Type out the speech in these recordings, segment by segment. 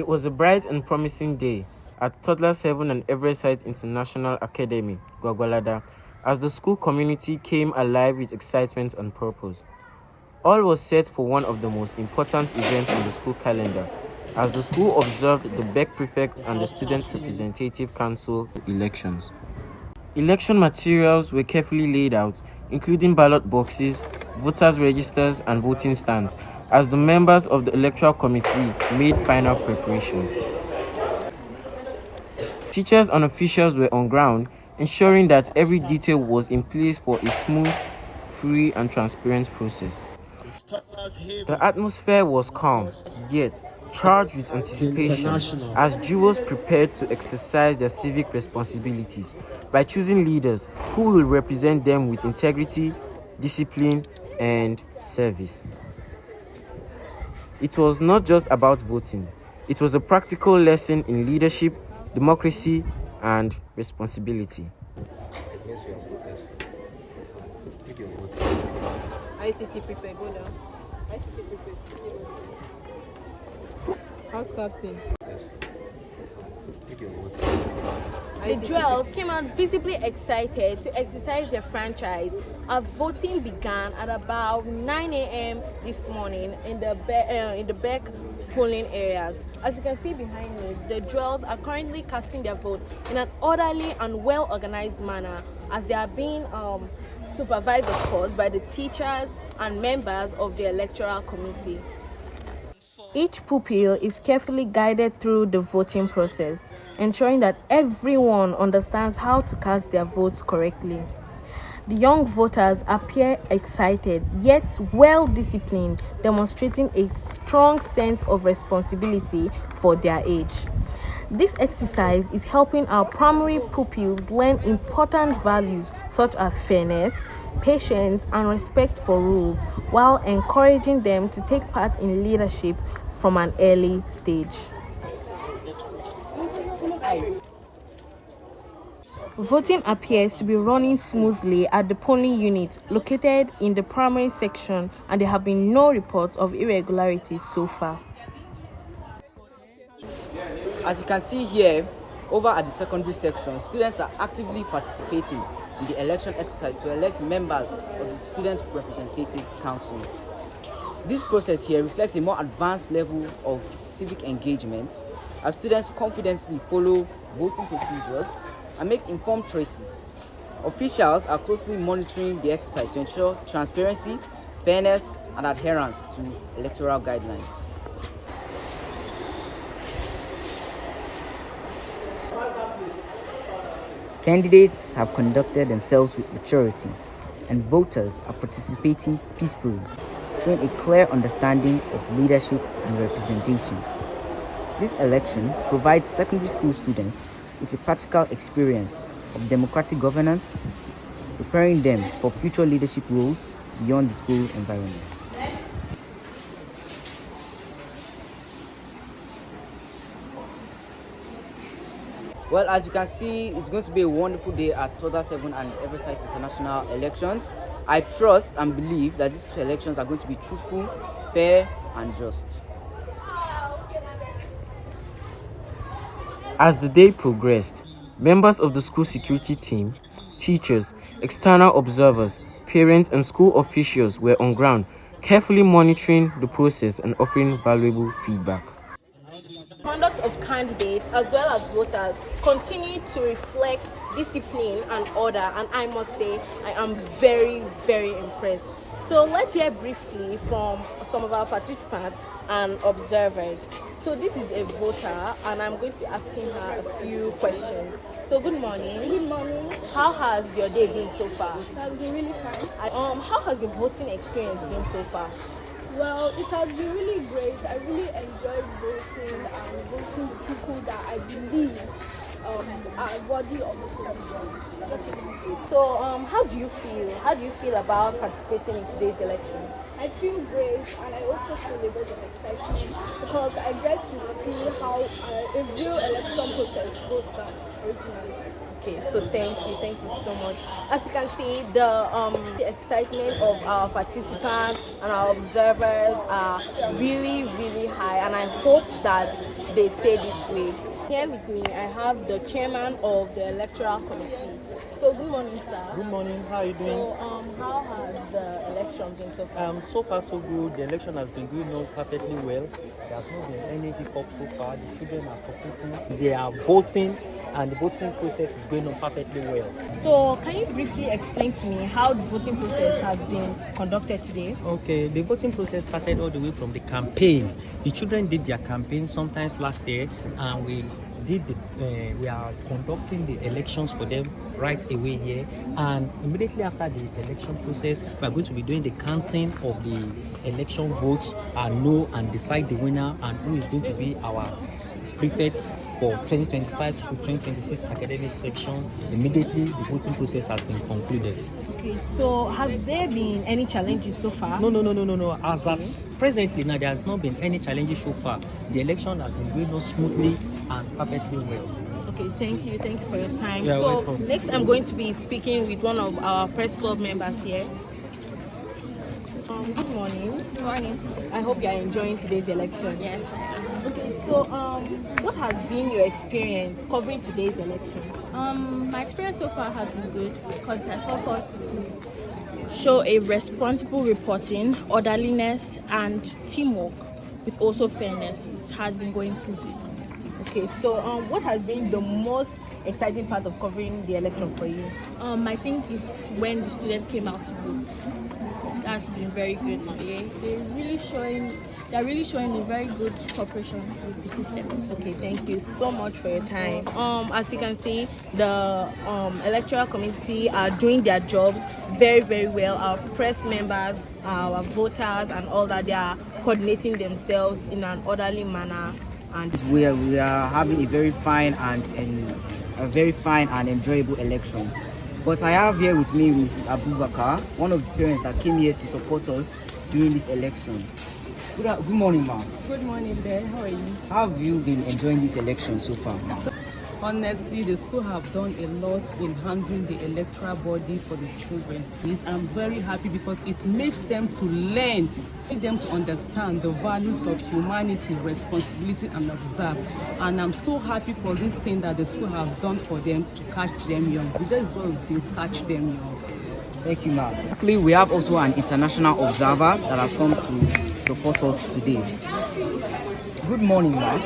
It was a bright and promising day at Toddlers Heaven and Everside International Academy, Gwagwalada, as the school community came alive with excitement and purpose. All was set for one of the most important events in the school calendar, as the school observed the Bec Prefects and the Student Representative Council elections. Election materials were carefully laid out, including ballot boxes, voters' registers, and voting stands, as the members of the electoral committee made final preparations. Teachers and officials were on ground, ensuring that every detail was in place for a smooth, free, and transparent process. The atmosphere was calm, yet charged with anticipation, as jurors prepared to exercise their civic responsibilities by choosing leaders who will represent them with integrity, discipline, and service. It was not just about voting, it was a practical lesson in leadership, democracy, and responsibility. ICT prefect, go down. ICT prefect. House captain. The Jewels came out visibly excited to exercise their franchise as voting began at about 9 a.m. this morning in the Bec polling areas. As you can see behind me, the Jewels are currently casting their vote in an orderly and well-organized manner, as they are being supervised, of course, by the teachers and members of the electoral committee. Each pupil is carefully guided through the voting process, ensuring that everyone understands how to cast their votes correctly. The young voters appear excited yet well disciplined, demonstrating a strong sense of responsibility for their age. This exercise is helping our primary pupils learn important values such as fairness, patience, and respect for rules, while encouraging them to take part in leadership from an early stage. Voting appears to be running smoothly at the polling unit located in the primary section, and there have been no reports of irregularities so far. As you can see here, over at the secondary section, students are actively participating in the election exercise to elect members of the Student Representative Council. This process here reflects a more advanced level of civic engagement, as students confidently follow voting procedures and make informed choices. Officials are closely monitoring the exercise to ensure transparency, fairness, and adherence to electoral guidelines. Candidates have conducted themselves with maturity, and voters are participating peacefully, showing a clear understanding of leadership and representation. This election provides secondary school students with a practical experience of democratic governance, preparing them for future leadership roles beyond the school environment. Well, as you can see, it's going to be a wonderful day at Toddlers Heaven and Everside International elections. I trust and believe that these elections are going to be truthful, fair, and just. As the day progressed, members of the school security team, teachers, external observers, parents, and school officials were on ground, carefully monitoring the process and offering valuable feedback. The conduct of candidates as well as voters continue to reflect discipline and order, and I must say I am very, very impressed. So let's hear briefly from some of our participants and observers. So this is a voter, and I'm going to be asking her a few questions. So good morning. Good morning. How has your day been so far? It has been really fun. How has your voting experience been so far? Well, it has been really great. I really enjoyed voting and voting the people that I believe are worthy of the position. So how do you feel? How do you feel about participating in today's election? I feel great, and I also feel a bit of excitement because I get to see how a real election process goes down originally. Okay, so thank you so much. As you can see, the excitement of our participants and our observers are really, really high, and I hope that they stay this way. Here with me, I have the chairman of the electoral committee. So good morning, sir. Good morning. How are you doing? So how has the election been so far? So far so good. The election has been going on perfectly well. There has not been any hiccup so far. The children are cooperating. They are voting, and the voting process is going on perfectly well. So can you briefly explain to me how the voting process has been conducted today? Okay, the voting process started all the way from the campaign. The children did their campaign sometimes last year, and we are conducting the elections for them right away here, and immediately after the election process we are going to be doing the counting of the election votes and know and decide the winner and who is going to be our prefects for 2025 to 2026 academic section. Immediately the voting process has been concluded. Okay, so has there been any challenges so far? No. As at presently now, there has not been any challenges so far. The election has been going on smoothly and perfectly well. Okay, thank you for your time. You're So welcome. next I'm going to be speaking with one of our press club members here. Good morning. Good morning. I hope you are enjoying today's election. Yes. Okay, so what has been your experience covering today's election? My experience so far has been good because it has helped us to show a responsible reporting, orderliness, and teamwork, with also fairness. It has been going smoothly. Okay, so what has been the most exciting part of covering the election for you? I think it's when the students came out to vote. That's been very good. They're really showing a very good cooperation with the system. Okay, thank you so much for your time. As you can see, the electoral committee are doing their jobs very, very well. Our press members, our voters, and all that, they are coordinating themselves in an orderly manner. And We are having a very fine and enjoyable election. But I have here with me Mrs. Abubakar, one of the parents that came here to support us during this election. Good morning, ma'am. Good morning there. How are you? How have you been enjoying this election so far, ma'am? Honestly, the school have done a lot in handling the electoral body for the children. I'm very happy because it makes them to learn, for them to understand the values of humanity, responsibility, and observe. And I'm so happy for this thing that the school has done for them to catch them young. That is what we say, catch them young. Thank you, ma'am. Luckily, we have also an international observer that has come to support us today. Good morning, ma'am.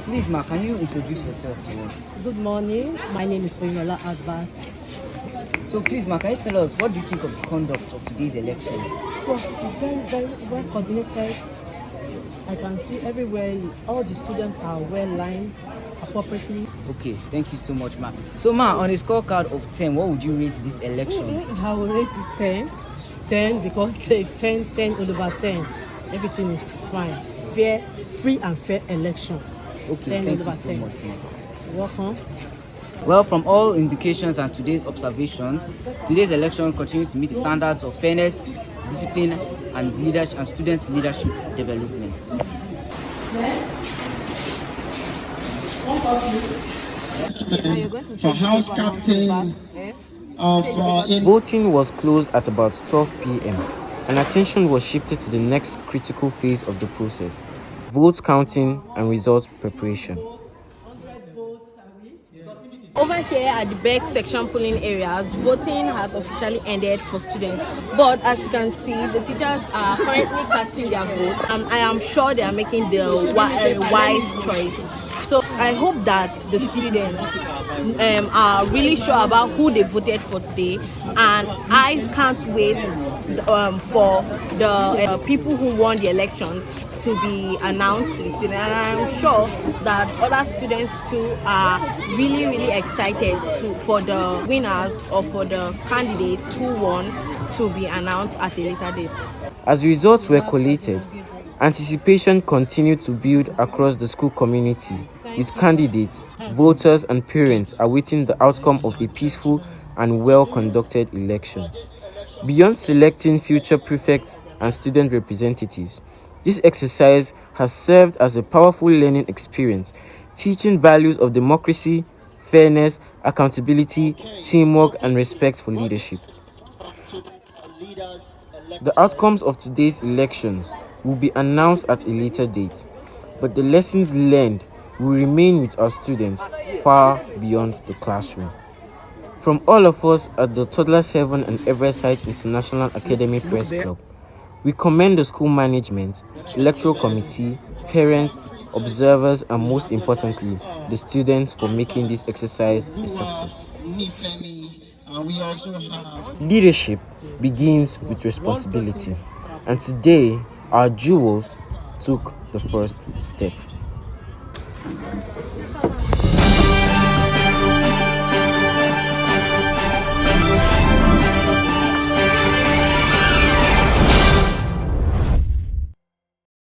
Please, ma'am, can you introduce yourself to us? Good morning. My name is Oyinlola Advat. So, please, ma'am, can you tell us what do you think of the conduct of today's election? It was very, very well coordinated. I can see everywhere all the students are well lined appropriately. Okay, thank you so much, ma'am. So, ma'am, on a scorecard of 10, what would you rate this election? I will rate it 10. 10 because 10 all over 10. Everything is fine. Fair, free and fair election. Okay, 10 thank over you so 10. much, ma'am. Welcome. Well, from all indications and today's observations, today's election continues to meet the standards of fairness, discipline, and leadership and students' leadership development. For house captain of Voting was closed at about 12 p.m. and attention was shifted to the next critical phase of the process: vote counting and results preparation. over here at the Bec section polling areas, voting has officially ended for students. But as you can see, the teachers are currently casting their vote, and I am sure they are making the wise choice. So I hope that the students are really sure about who they voted for today, and I can't wait for the people who won the elections to be announced to the students. And I'm sure that other students too are really excited for the winners or for the candidates who won to be announced at a later date. As results were collated, anticipation continued to build across the school community, with candidates, voters, and parents awaiting the outcome of a peaceful and well-conducted election. Beyond selecting future prefects and student representatives, this exercise has served as a powerful learning experience, teaching values of democracy, fairness, accountability, teamwork, and respect for leadership. The outcomes of today's elections will be announced at a later date, but the lessons learned will remain with our students far beyond the classroom. From all of us at the Toddlers Heaven and Everside International Academy Press Club, we commend the school management, electoral committee, parents, observers, and most importantly, the students for making this exercise a success. Leadership begins with responsibility, and today our jewels took the first step.